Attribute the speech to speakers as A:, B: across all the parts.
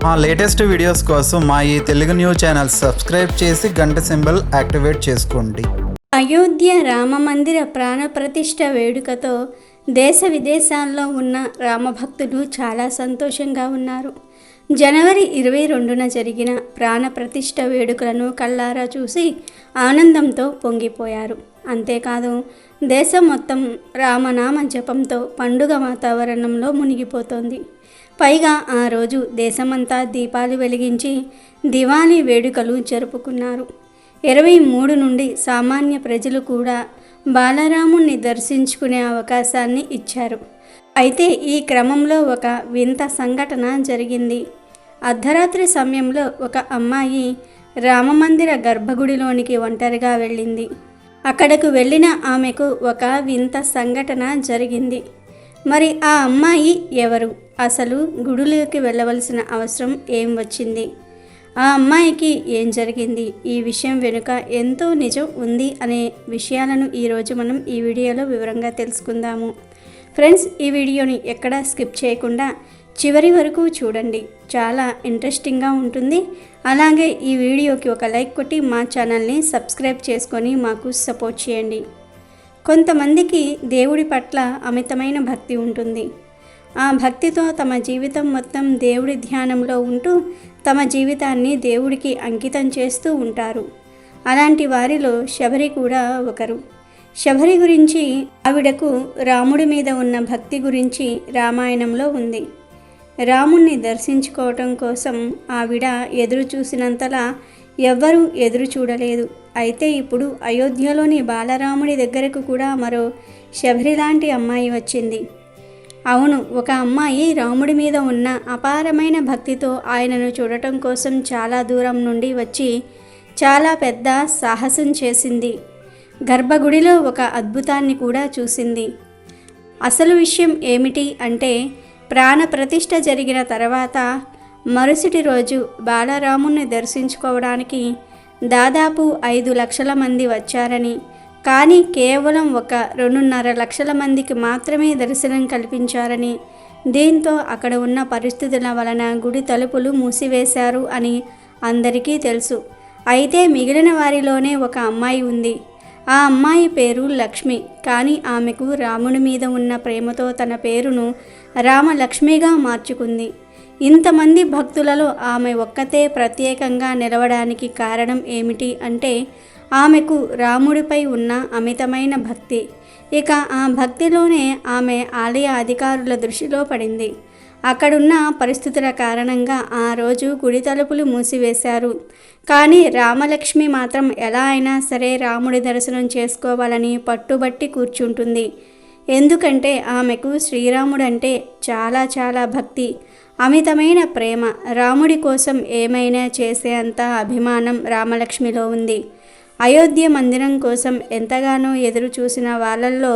A: మా latest videos కోసం మా ఈ తెలుగు న్యూస్ ఛానల్ సబ్స్క్రైబ్ చేసి గంట సింబల్ యాక్టివేట్ చేసుకోండి.
B: అయోధ్య రామమందిర ప్రాణప్రతిష్ఠ వేడుకతో దేశ విదేశాల్లో ఉన్న రామభక్తులు చాలా సంతోషంగా ఉన్నారు. జనవరి 22న జరిగిన ప్రాణప్రతిష్ఠ వేడుకలను కళ్ళారా చూసి ఆనందంతో పొంగిపోయారు. అంతేకాదు దేశం మొత్తం రామనామ జపంతో పండుగ వాతావరణంలో మునిగిపోతోంది. పైగా ఆ రోజు దేశమంతా దీపాలు వెలిగించి దివాళీ వేడుకలు జరుపుకున్నారు. 23 నుండి సామాన్య ప్రజలు కూడా బాలరాముణ్ణి దర్శించుకునే అవకాశాన్ని ఇచ్చారు. అయితే ఈ క్రమంలో ఒక వింత సంఘటన జరిగింది. అర్ధరాత్రి సమయంలో ఒక అమ్మాయి రామమందిర గర్భగుడిలోనికి ఒంటరిగా వెళ్ళింది. అక్కడకు వెళ్ళిన ఆమెకు ఒక వింత సంఘటన జరిగింది. మరి ఆ అమ్మాయి ఎవరు? అసలు గుడిలోకి వెళ్ళవలసిన అవసరం ఏం వచ్చింది? ఆ అమ్మాయికి ఏం జరిగింది? ఈ విషయం వెనుక ఎంతో నిజం ఉంది అనే విషయాలను ఈరోజు మనం ఈ వీడియోలో వివరంగా తెలుసుకుందాము. ఫ్రెండ్స్, ఈ వీడియోని ఎక్కడా స్కిప్ చేయకుండా చివరి వరకు చూడండి. చాలా ఇంట్రెస్టింగ్గా ఉంటుంది. అలాగే ఈ వీడియోకి ఒక లైక్ కొట్టి మా ఛానల్ని సబ్స్క్రైబ్ చేసుకొని మాకు సపోర్ట్ చేయండి. కొంతమందికి దేవుడి పట్ల అమితమైన భక్తి ఉంటుంది. ఆ భక్తితో తమ జీవితం మొత్తం దేవుడి ధ్యానంలో ఉంటూ తమ జీవితాన్ని దేవుడికి అంకితం చేస్తూ ఉంటారు. అలాంటి వారిలో శబరి కూడా ఒకరు. శబరి గురించి, ఆవిడకు రాముడి మీద ఉన్న భక్తి గురించి రామాయణంలో ఉంది. రాముణ్ణి దర్శించుకోవటం కోసం ఆవిడ ఎదురు చూసినంతలా ఎవ్వరూ ఎదురు చూడలేదు. అయితే ఇప్పుడు అయోధ్యలోని బాలరాముడి దగ్గరకు కూడా మరో శబరి లాంటి అమ్మాయి వచ్చింది. అవును, ఒక అమ్మాయి రాముడి మీద ఉన్న అపారమైన భక్తితో ఆయనను చూడటం కోసం చాలా దూరం నుండి వచ్చి చాలా పెద్ద సాహసం చేసింది. గర్భగుడిలో ఒక అద్భుతాన్ని కూడా చూసింది. అసలు విషయం ఏమిటి అంటే, ప్రాణ ప్రతిష్ఠ జరిగిన తర్వాత మరుసటి రోజు బాలరాముణ్ణి దర్శించుకోవడానికి దాదాపు 5 లక్షల మంది వచ్చారని, కానీ కేవలం ఒక 2.5 లక్షల మందికి మాత్రమే దర్శనం కల్పించారని, దీంతో అక్కడ ఉన్న పరిస్థితుల వలన గుడి తలుపులు మూసివేశారు అని అందరికీ తెలుసు. అయితే మిగిలిన వారిలోనే ఒక అమ్మాయి ఉంది. ఆ అమ్మాయి పేరు లక్ష్మి. కానీ ఆమెకు రాముడి మీద ఉన్న ప్రేమతో తన పేరును రామలక్ష్మిగా మార్చుకుంది. ఇంతమంది భక్తులలో ఆమె ఒక్కతే ప్రత్యేకంగా నిలవడానికి కారణం ఏమిటి అంటే, ఆమెకు రాముడిపై ఉన్న అమితమైన భక్తి. ఇక ఆ భక్తిలోనే ఆమె ఆలయ అధికారుల దృష్టిలో పడింది. అక్కడున్న పరిస్థితుల కారణంగా ఆ రోజు గుడి తలుపులు మూసివేశారు. కానీ రామలక్ష్మి మాత్రం ఎలా అయినా సరే రాముడి దర్శనం చేసుకోవాలని పట్టుబట్టి కూర్చుంటుంది. ఎందుకంటే ఆమెకు శ్రీరాముడంటే చాలా చాలా భక్తి, అమితమైన ప్రేమ. రాముడి కోసం ఏమైనా చేసే అంత అభిమానం రామలక్ష్మిలో ఉంది. అయోధ్య మందిరం కోసం ఎంతగానో ఎదురు చూసిన వాళ్ళల్లో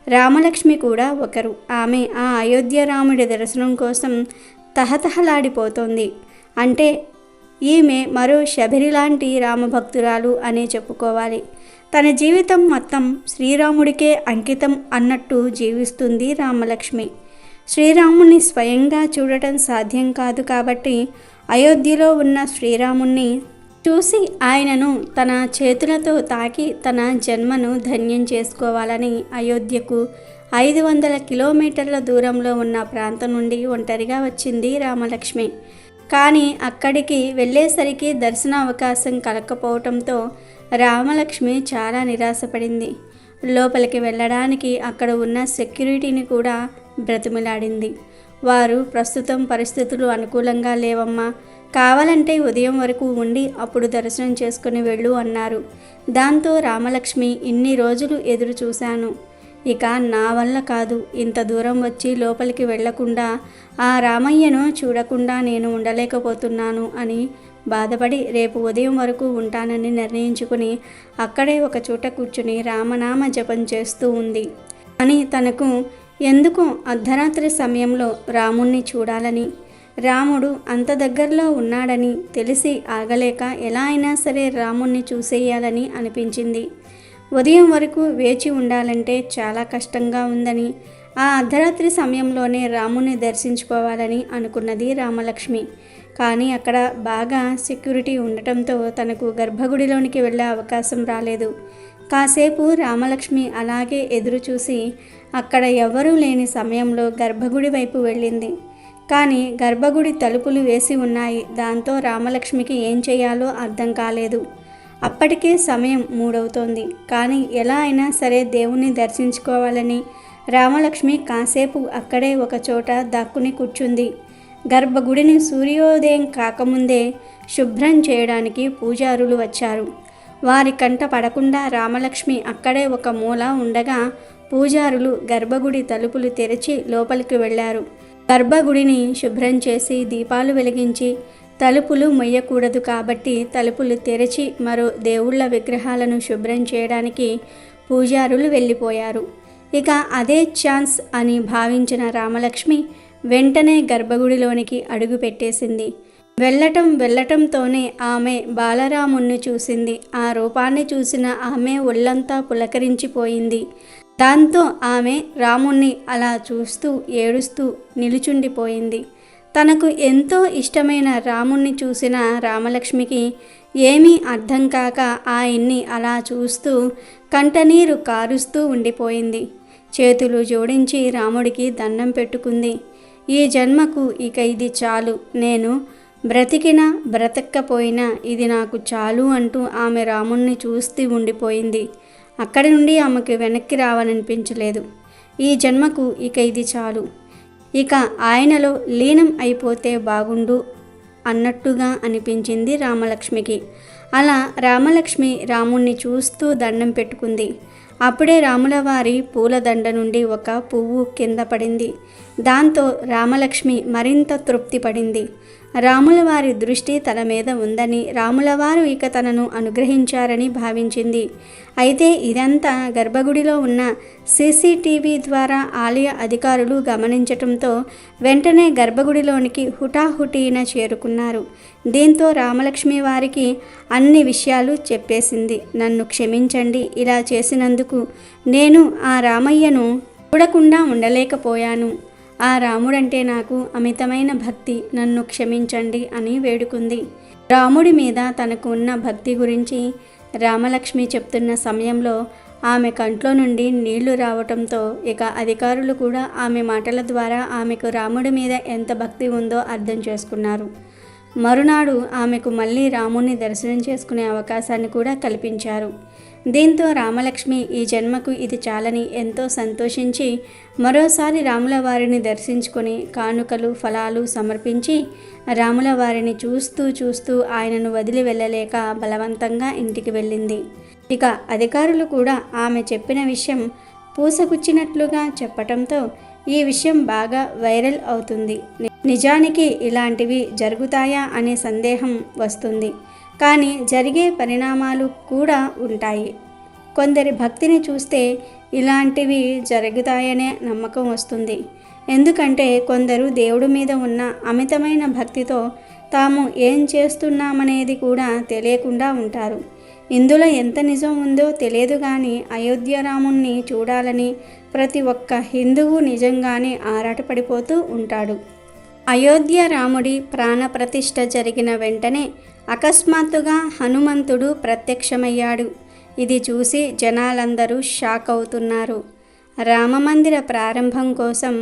B: రామలక్ష్మి కూడా ఒకరు. ఆమె ఆ అయోధ్య రాముడి దర్శనం కోసం తహతహలాడిపోతోంది. అంటే ఈమె మరో శబరి లాంటి రామభక్తురాలు అనే చెప్పుకోవాలి. తన జీవితం మొత్తం శ్రీరాముడికే అంకితం అన్నట్టు జీవిస్తుంది రామలక్ష్మి. శ్రీరాముణ్ణి స్వయంగా చూడటం సాధ్యం కాదు కాబట్టి అయోధ్యలో ఉన్న శ్రీరాముణ్ణి చూసి ఆయనను తన చేతులతో తాకి తన జన్మను ధన్యం చేసుకోవాలని అయోధ్యకు 500 కిలోమీటర్ల దూరంలో ఉన్న ప్రాంతం నుండి ఒంటరిగా వచ్చింది రామలక్ష్మి. కానీ అక్కడికి వెళ్ళేసరికి దర్శన అవకాశం కలగకపోవడంతో రామలక్ష్మి చాలా నిరాశపడింది. లోపలికి వెళ్ళడానికి అక్కడ ఉన్న సెక్యూరిటీని కూడా బ్రతిమిలాడింది. వారు ప్రస్తుతం పరిస్థితులు అనుకూలంగా లేవమ్మా, కావాలంటే ఉదయం వరకు ఉండి అప్పుడు దర్శనం చేసుకుని వెళ్ళు అన్నారు. దాంతో రామలక్ష్మి, ఇన్ని రోజులు ఎదురు చూశాను, ఇక నా వల్ల కాదు, ఇంత దూరం వచ్చి లోపలికి వెళ్లకుండా ఆ రామయ్యను చూడకుండా నేను ఉండలేకపోతున్నాను అని బాధపడి రేపు ఉదయం వరకు ఉంటానని నిర్ణయించుకుని అక్కడే ఒక చోట కూర్చుని రామనామ జపం చేస్తూ ఉంది. అని తనకు ఎందుకు అర్ధరాత్రి సమయంలో రాముణ్ణి చూడాలని, రాముడు అంత దగ్గరలో ఉన్నాడని తెలిసి ఆగలేక ఎలా అయినా సరే రాముణ్ణి చూసేయాలని అనిపించింది. ఉదయం వరకు వేచి ఉండాలంటే చాలా కష్టంగా ఉందని, ఆ అర్ధరాత్రి సమయంలోనే రాముని దర్శించుకోవాలని అనుకున్నది రామలక్ష్మి. కానీ అక్కడ బాగా సెక్యూరిటీ ఉండటంతో తనకు గర్భగుడిలోనికి వెళ్ళే అవకాశం రాలేదు. కాసేపు రామలక్ష్మి అలాగే ఎదురు చూసి అక్కడ ఎవరూ లేని సమయంలో గర్భగుడి వైపు వెళ్ళింది. కానీ గర్భగుడి తలుపులు వేసి ఉన్నాయి. దాంతో రామలక్ష్మికి ఏం చేయాలో అర్థం కాలేదు. అప్పటికే సమయం 3 అవుతోంది. కానీ ఎలా అయినా సరే దేవుణ్ణి దర్శించుకోవాలని రామలక్ష్మి కాసేపు అక్కడే ఒక చోట దాక్కుని కూర్చుంది. గర్భగుడిని సూర్యోదయం కాకముందే శుభ్రం చేయడానికి పూజారులు వచ్చారు. వారి కంట పడకుండా రామలక్ష్మి అక్కడే ఒక మూల ఉండగా పూజారులు గర్భగుడి తలుపులు తెరిచి లోపలికి వెళ్ళారు. గర్భగుడిని శుభ్రం చేసి దీపాలు వెలిగించి తలుపులు మొయ్యకూడదు కాబట్టి తలుపులు తెరిచి మరో దేవుళ్ళ విగ్రహాలను శుభ్రం చేయడానికి పూజారులు వెళ్ళిపోయారు. ఇక అదే ఛాన్స్ అని భావించిన రామలక్ష్మి వెంటనే గర్భగుడిలోనికి అడుగు పెట్టేసింది. వెళ్ళటంతోనే ఆమె బాలరాముణ్ణి చూసింది. ఆ రూపాన్ని చూసిన ఆమె ఒళ్ళంతా పులకరించిపోయింది. దాంతో ఆమె రాముణ్ణి అలా చూస్తూ ఏడుస్తూ నిలుచుండిపోయింది. తనకు ఎంతో ఇష్టమైన రాముణ్ణి చూసిన రామలక్ష్మికి ఏమీ అర్థం కాక ఆయన్ని అలా చూస్తూ కంటనీరు కారుస్తూ ఉండిపోయింది. చేతులు జోడించి రాముడికి దండం పెట్టుకుంది. ఈ జన్మకు ఇక ఇది చాలు, నేను బ్రతికినా బ్రతక్కపోయినా ఇది నాకు చాలు అంటూ ఆమె రాముణ్ణి చూస్తూ ఉండిపోయింది. అక్కడి నుండి ఆమెకు వెనక్కి రావాలనిపించలేదు. ఈ జన్మకు ఇక ఇది చాలు, ఇక ఆయనలో లీనం అయిపోతే బాగుండు అన్నట్టుగా అనిపించింది రామలక్ష్మికి. అలా రామలక్ష్మి రాముణ్ణి చూస్తూ దండం పెట్టుకుంది. అప్పుడే రాములవారి పూలదండ నుండి ఒక పువ్వు కింద పడింది. దాంతో రామలక్ష్మి మరింత తృప్తి పడింది. రాములవారి దృష్టి తన మీద ఉందని, రాములవారు ఇక తనను అనుగ్రహించారని భావించింది. అయితే ఇదంతా గర్భగుడిలో ఉన్న సీసీటీవీ ద్వారా ఆలయ అధికారులు గమనించటంతో వెంటనే గర్భగుడిలోనికి హుటాహుటీన చేరుకున్నారు. దీంతో రామలక్ష్మి వారికి అన్ని విషయాలు చెప్పేసింది. నన్ను క్షమించండి, ఇలా చేసినందుకు నేను ఆ రామయ్యను చూడకుండా ఉండలేకపోయాను. ఆ రాముడంటే నాకు అమితమైన భక్తి, నన్ను క్షమించండి అని వేడుకుంది. రాముడి మీద తనకు ఉన్న భక్తి గురించి రామలక్ష్మి చెప్తున్న సమయంలో ఆమె కంట్లో నుండి నీళ్లు రావటంతో ఇక అధికారులు కూడా ఆమె మాటల ద్వారా ఆమెకు రాముడి మీద ఎంత భక్తి ఉందో అర్థం చేసుకున్నారు. మరునాడు ఆమెకు మళ్ళీ రాముడిని దర్శనం చేసుకునే అవకాశాన్ని కూడా కల్పించారు. దీంతో రామలక్ష్మి ఈ జన్మకు ఇది చాలని ఎంతో సంతోషించి మరోసారి రాముల వారిని దర్శించుకొని కానుకలు ఫలాలు సమర్పించి రాముల వారిని చూస్తూ ఆయనను వదిలి వెళ్ళలేక బలవంతంగా ఇంటికి వెళ్ళింది. ఇక అధికారులు కూడా ఆమె చెప్పిన విషయం పూసగుచ్చినట్లుగా చెప్పటంతో ఈ విషయం బాగా వైరల్ అవుతుంది. నిజానికి ఇలాంటివి జరుగుతాయా అనే సందేహం వస్తుంది. కానీ జరిగే పరిణామాలు కూడా ఉంటాయి. కొందరి భక్తిని చూస్తే ఇలాంటివి జరుగుతాయనే నమ్మకం వస్తుంది. ఎందుకంటే కొందరు దేవుడి మీద ఉన్న అమితమైన భక్తితో తాము ఏం చేస్తున్నామనేది కూడా తెలియకుండా ఉంటారు. ఇందులో ఎంత నిజం ఉందో తెలియదు కానీ అయోధ్య రాముణ్ణి చూడాలని ప్రతి ఒక్క హిందువు నిజంగానే ఆరాటపడిపోతూ ఉంటాడు. అయోధ్య రాముడి ప్రాణప్రతిష్ఠ జరిగిన వెంటనే అకస్మాత్తుగా హనుమంతుడు ప్రత్యక్షమయ్యాడు. ఇది చూసి జనాలందరూ షాక్ అవుతున్నారు. రామమందిర ప్రారంభం కోసం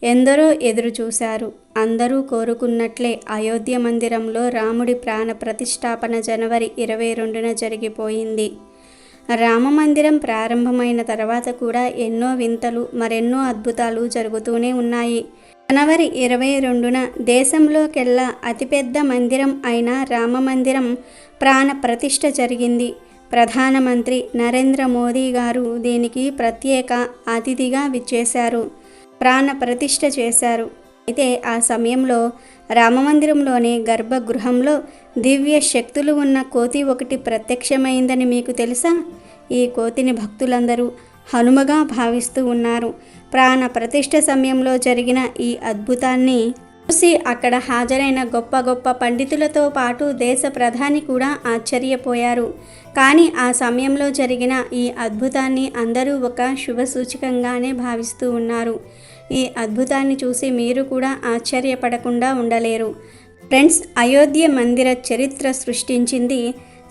B: ఎందరో ఎదురు చూశారు. అందరూ కోరుకున్నట్లే అయోధ్య మందిరంలో రాముడి ప్రాణ ప్రతిష్టాపన జనవరి 22న జరిగిపోయింది. రామమందిరం ప్రారంభమైన తర్వాత కూడా ఎన్నో వింతలు మరెన్నో అద్భుతాలు జరుగుతూనే ఉన్నాయి. జనవరి 22న దేశంలోకెల్లా అతిపెద్ద మందిరం అయిన రామమందిరం ప్రాణ ప్రతిష్ఠ జరిగింది. ప్రధానమంత్రి నరేంద్ర మోదీ గారు దీనికి ప్రత్యేక అతిథిగా విచ్చేశారు, ప్రాణ ప్రతిష్ఠ చేశారు. అయితే ఆ సమయంలో రామమందిరంలోని గర్భగృహంలో దివ్య శక్తులు ఉన్న కోతి ఒకటి ప్రత్యక్షమైందని మీకు తెలుసా? ఈ కోతిని భక్తులందరూ హనుమగా భావిస్తూ ఉన్నారు. ప్రాణ ప్రతిష్ఠ సమయంలో జరిగిన ఈ అద్భుతాన్ని చూసి అక్కడ హాజరైన గొప్ప గొప్ప పండితులతో పాటు దేశ ప్రధాని కూడా ఆశ్చర్యపోయారు. కానీ ఆ సమయంలో జరిగిన ఈ అద్భుతాన్ని అందరూ ఒక శుభ సూచకంగానే భావిస్తూ ఉన్నారు. ఈ అద్భుతాన్ని చూసి మీరు కూడా ఆశ్చర్యపడకుండా ఉండలేరు. ఫ్రెండ్స్, అయోధ్య మందిర చరిత్ర సృష్టించింది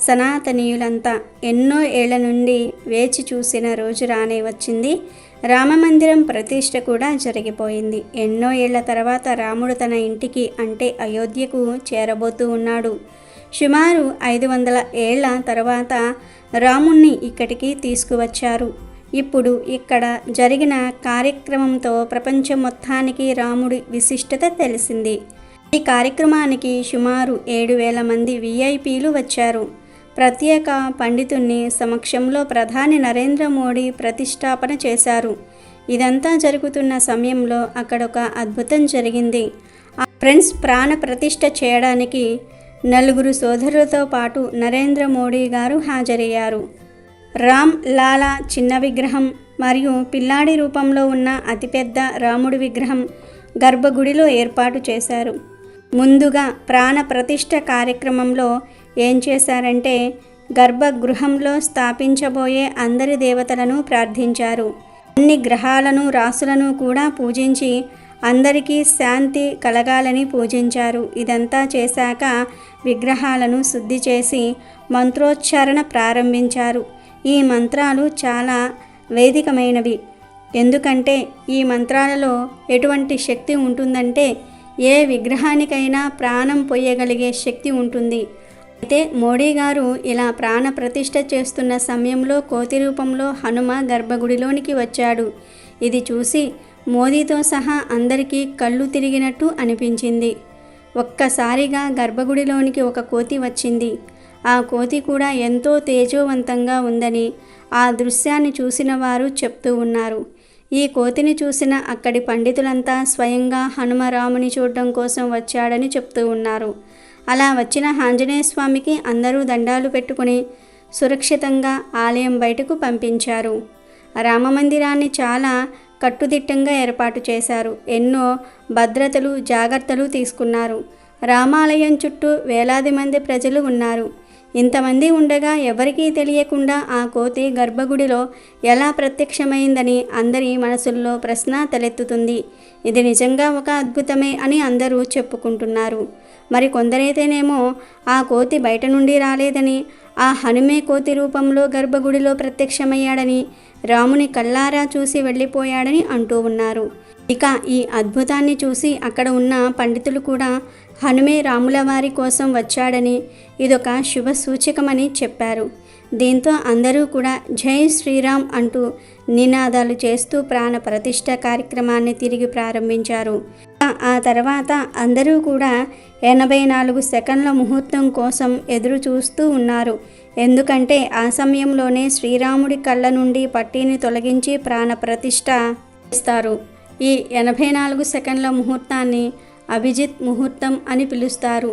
B: సనాతనీయులంతా. ఎన్నో ఏళ్ల నుండి వేచి చూసిన రోజు రానే వచ్చింది. రామమందిరం ప్రతిష్ఠ కూడా జరిగిపోయింది. ఎన్నో ఏళ్ల తర్వాత రాముడు తన ఇంటికి అంటే అయోధ్యకు చేరబోతూ ఉన్నాడు. సుమారు 500 ఏళ్ల తర్వాత రాముణ్ణి ఇక్కడికి తీసుకువచ్చారు. ఇప్పుడు ఇక్కడ జరిగిన కార్యక్రమంతో ప్రపంచం మొత్తానికి రాముడి విశిష్టత తెలిసింది. ఈ కార్యక్రమానికి సుమారు 7,000 మంది విఐపీలు వచ్చారు. ప్రత్యేక పండితుని సమక్షంలో ప్రధాని నరేంద్ర మోడీ ప్రతిష్టాపన చేశారు. ఇదంతా జరుగుతున్న సమయంలో అక్కడ ఒక అద్భుతం జరిగింది. ఫ్రెండ్స్, ప్రాణ ప్రతిష్ఠ చేయడానికి 4 సోదరులతో పాటు నరేంద్ర మోడీ గారు హాజరయ్యారు. రామ్ లాలా చిన్న విగ్రహం మరియు పిల్లాడి రూపంలో ఉన్న అతిపెద్ద రాముడి విగ్రహం గర్భగుడిలో ఏర్పాటు చేశారు. ముందుగా ప్రాణ ప్రతిష్ఠ కార్యక్రమంలో ఏం చేశారంటే గర్భగృహంలో స్థాపించబోయే అందరి దేవతలను ప్రార్థించారు. అన్ని గ్రహాలను రాసులను కూడా పూజించి అందరికీ శాంతి కలగాలని పూజించారు. ఇదంతా చేశాక విగ్రహాలను శుద్ధి చేసి మంత్రోచ్చారణ ప్రారంభించారు. ఈ మంత్రాలు చాలా వేదికమైనవి. ఎందుకంటే ఈ మంత్రాలలో ఎటువంటి శక్తి ఉంటుందంటే ఏ విగ్రహానికైనా ప్రాణం పొయ్యగలిగే శక్తి ఉంటుంది. అయితే మోడీ గారు ఇలా ప్రాణ ప్రతిష్ఠ చేస్తున్న సమయంలో కోతి రూపంలో హనుమ గర్భగుడిలోనికి వచ్చాడు. ఇది చూసి మోదీతో సహా అందరికీ కళ్ళు తిరిగినట్టు అనిపించింది. ఒక్కసారిగా గర్భగుడిలోనికి ఒక కోతి వచ్చింది. ఆ కోతి కూడా ఎంతో తేజోవంతంగా ఉందని ఆ దృశ్యాన్ని చూసిన వారు చెప్తూ ఉన్నారు. ఈ కోతిని చూసిన అక్కడి పండితులంతా స్వయంగా హనుమరాముని చూడడం కోసం వచ్చాడని చెప్తూ ఉన్నారు. అలా వచ్చిన ఆంజనేయ స్వామికి అందరూ దండాలు పెట్టుకుని సురక్షితంగా ఆలయం బయటకు పంపించారు. రామమందిరాన్ని చాలా కట్టుదిట్టంగా ఏర్పాటు చేశారు. ఎన్నో భద్రతలు జాగ్రత్తలు తీసుకున్నారు. రామాలయం చుట్టూ వేలాది మంది ప్రజలు ఉన్నారు. ఇంతమంది ఉండగా ఎవరికీ తెలియకుండా ఆ కోతి గర్భగుడిలో ఎలా ప్రత్యక్షమైందని అందరి మనసుల్లో ప్రశ్న తలెత్తుతుంది. ఇది నిజంగా ఒక అద్భుతమే అని అందరూ చెప్పుకుంటున్నారు. మరి కొందరైతేనేమో ఆ కోతి బయట నుండి రాలేదని, ఆ హనుమే కోతి రూపంలో గర్భగుడిలో ప్రత్యక్షమయ్యాడని, రాముని కళ్ళారా చూసి వెళ్ళిపోయాడని అంటూ ఉన్నారు. ఇక ఈ అద్భుతాన్ని చూసి అక్కడ ఉన్న పండితులు కూడా హనుమే రాముల వారి కోసం వచ్చాడని, ఇదొక శుభ సూచకమని చెప్పారు. దీంతో అందరూ కూడా జై శ్రీరామ్ అంటూ నినాదాలు చేస్తూ ప్రాణ ప్రతిష్ఠ కార్యక్రమాన్ని తిరిగి ప్రారంభించారు. ఆ తర్వాత అందరూ కూడా 84 సెకండ్ల ముహూర్తం కోసం ఎదురు చూస్తూ ఉన్నారు. ఎందుకంటే ఆ సమయంలోనే శ్రీరాముడి కళ్ళ నుండి పట్టీని తొలగించి ప్రాణ ప్రతిష్ఠ చేస్తారు. ఈ 84 సెకండ్ల ముహూర్తాన్ని అభిజిత్ ముహూర్తం అని పిలుస్తారు.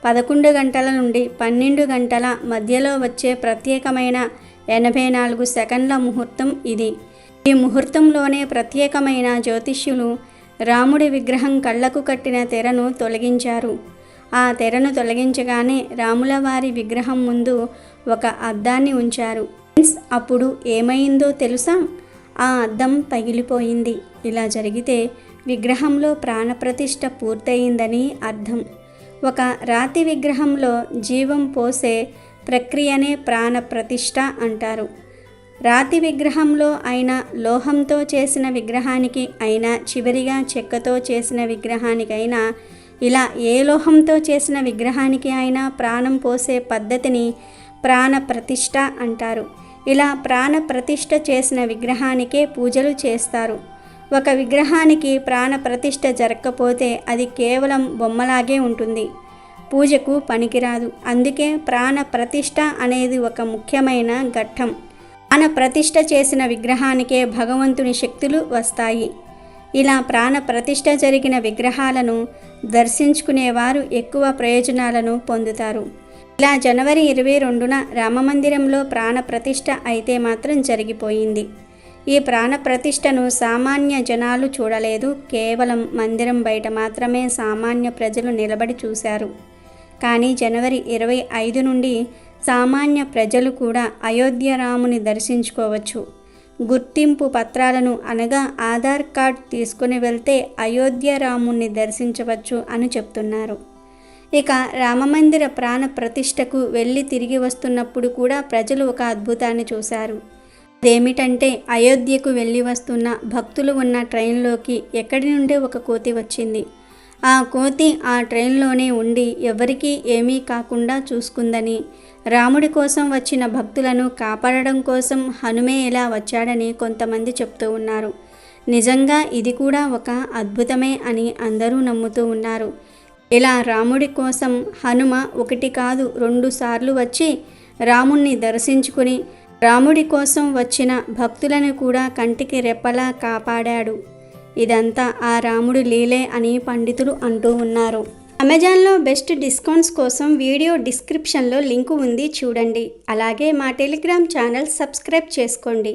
B: 11 గంటల నుండి 12 గంటల మధ్యలో వచ్చే ప్రత్యేకమైన 84 సెకండ్ల ముహూర్తం ఇది. ఈ ముహూర్తంలోనే ప్రత్యేకమైన జ్యోతిష్యులు రాముడి విగ్రహం కళ్ళకు కట్టిన తెరను తొలగించారు. ఆ తెరను తొలగించగానే రాముల వారి విగ్రహం ముందు ఒక అద్దాన్ని ఉంచారు. అప్పుడు ఏమైందో తెలుసా? ఆ అద్దం పగిలిపోయింది. ఇలా జరిగితే విగ్రహంలో ప్రాణప్రతిష్ఠ పూర్తయిందని అర్థం. ఒక రాతి విగ్రహంలో జీవం పోసే ప్రక్రియనే ప్రాణప్రతిష్ఠ అంటారు. రాతి విగ్రహంలో అయినా, లోహంతో చేసిన విగ్రహానికి అయినా, చివరిగా చెక్కతో చేసిన విగ్రహానికైనా, ఇలా ఏ లోహంతో చేసిన విగ్రహానికి అయినా ప్రాణం పోసే పద్ధతిని ప్రాణప్రతిష్ఠ అంటారు. ఇలా ప్రాణప్రతిష్ఠ చేసిన విగ్రహానికే పూజలు చేస్తారు. ఒక విగ్రహానికి ప్రాణప్రతిష్ఠ జరగకపోతే అది కేవలం బొమ్మలాగే ఉంటుంది, పూజకు పనికిరాదు. అందుకే ప్రాణప్రతిష్ఠ అనేది ఒక ముఖ్యమైన ఘట్టం. ప్రాణప్రతిష్ఠ చేసిన విగ్రహానికే భగవంతుని శక్తులు వస్తాయి. ఇలా ప్రాణప్రతిష్ఠ జరిగిన విగ్రహాలను దర్శించుకునేవారు ఎక్కువ ప్రయోజనాలను పొందుతారు. ఇలా జనవరి 22న రామమందిరంలో ప్రాణప్రతిష్ఠ అయితే మాత్రం జరిగిపోయింది. ఈ ప్రాణప్రతిష్ఠను సామాన్య జనాలు చూడలేదు. కేవలం మందిరం బయట మాత్రమే సామాన్య ప్రజలు నిలబడి చూశారు. కానీ జనవరి 25 నుండి సామాన్య ప్రజలు కూడా అయోధ్య రాముని దర్శించుకోవచ్చు. గుర్తింపు పత్రాలను అనగా ఆధార్ కార్డ్ తీసుకుని వెళ్తే అయోధ్య రాముని దర్శించవచ్చు అని చెప్తున్నారు. ఇక రామమందిర ప్రాణ ప్రతిష్టకు వెళ్ళి తిరిగి వస్తున్నప్పుడు కూడా ప్రజలు ఒక అద్భుతాన్ని చూశారు. అదేమిటంటే అయోధ్యకు వెళ్ళి వస్తున్న భక్తులు ఉన్న ట్రైన్లోకి ఎక్కడి నుండి ఒక కోతి వచ్చింది. ఆ కోతి ఆ ట్రైన్లోనే ఉండి ఎవరికీ ఏమీ కాకుండా చూసుకుందని, రాముడి కోసం వచ్చిన భక్తులను కాపాడడం కోసం హనుమే ఇలా వచ్చాడని కొంతమంది చెప్తూ ఉన్నారు. నిజంగా ఇది కూడా ఒక అద్భుతమే అని అందరూ నమ్ముతూ ఉన్నారు. ఇలా రాముడి కోసం హనుమ 1 కాదు 2 సార్లు వచ్చి రాముణ్ణి దర్శించుకుని రాముడి కోసం వచ్చిన భక్తులను కూడా కంటికి రెప్పలా కాపాడాడు. ఇదంతా ఆ రాముడి లీలే అని పండితులు అంటూ ఉన్నారు. అమెజాన్లో బెస్ట్ డిస్కౌంట్స్ కోసం వీడియో డిస్క్రిప్షన్లో లింకు ఉంది, చూడండి. అలాగే మా టెలిగ్రామ్ ఛానల్ సబ్స్క్రైబ్ చేసుకోండి.